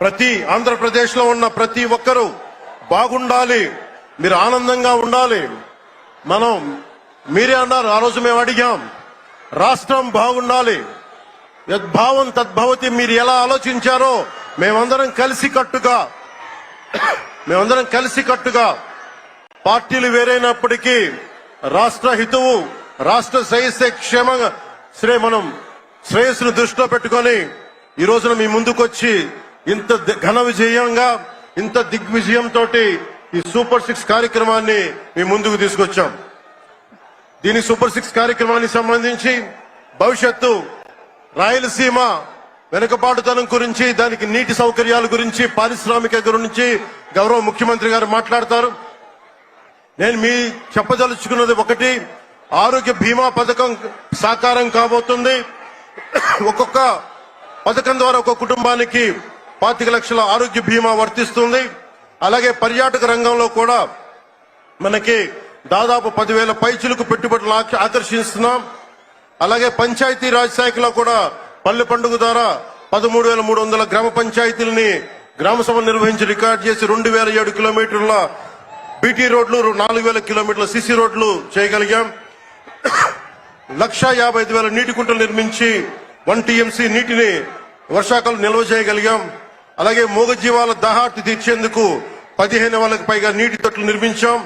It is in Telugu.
ప్రతి ఆంధ్రప్రదేశ్ లో ఉన్న ప్రతి ఒక్కరూ బాగుండాలి, మీరు ఆనందంగా ఉండాలి. మీరే అన్నారు, ఆ రోజు మేము అడిగాం, రాష్ట్రం బాగుండాలి, యద్భావం తద్భవతి. మీరు ఎలా ఆలోచించారో మేమందరం కలిసికట్టుగా పార్టీలు వేరైనప్పటికీ రాష్ట్ర హితువు, రాష్ట్ర శ్రేయస్సును దృష్టిలో పెట్టుకొని ఈ రోజున మీ ముందుకొచ్చి ఇంత ఘన విజయంగా, ఇంత దిగ్విజయంతో ఈ సూపర్ 6 కార్యక్రమాన్ని మీ ముందుకు తీసుకొచ్చాం. దీని సూపర్ 6 కార్యక్రమానికి సంబంధించి భవిష్యత్తు రాయలసీమ వెనుకబాటుతనం గురించి, దానికి నీటి సౌకర్యాల గురించి, పారిశ్రామిక గురించి గౌరవ ముఖ్యమంత్రి గారు మాట్లాడతారు. నేను చెప్పదలుచుకున్నది ఒకటి, ఆరోగ్య బీమా పథకం సాకారం కాబోతుంది. ఒక్కొక్క పథకం ద్వారా ఒక కుటుంబానికి 25 లక్షల ఆరోగ్య బీమా వర్తిస్తుంది. అలాగే పర్యాటక రంగంలో కూడా మనకి దాదాపు 10,000 పైచిలకు పెట్టుబడులు ఆకర్షిస్తున్నాం. అలాగే పంచాయతీ రాజ్ శాఖలో కూడా పల్లె పండుగ ద్వారా 13,300 గ్రామ పంచాయతీలని గ్రామ సభ నిర్వహించి రికార్డు చేసి 2,007 కిలోమీటర్ల బీటీ రోడ్లు, 4,000 కిలోమీటర్ల సిసి రోడ్లు చేయగలిగాం. 1,55,000 నీటి కుంటలు నిర్మించి 1 టీఎంసీ నీటిని వర్షాకాలం నిల్వ చేయగలిగాం. అలాగే మూగజీవాల దాహార్తి తీర్చేందుకు 15,000కు పైగా నీటి తొట్లు నిర్మించాం.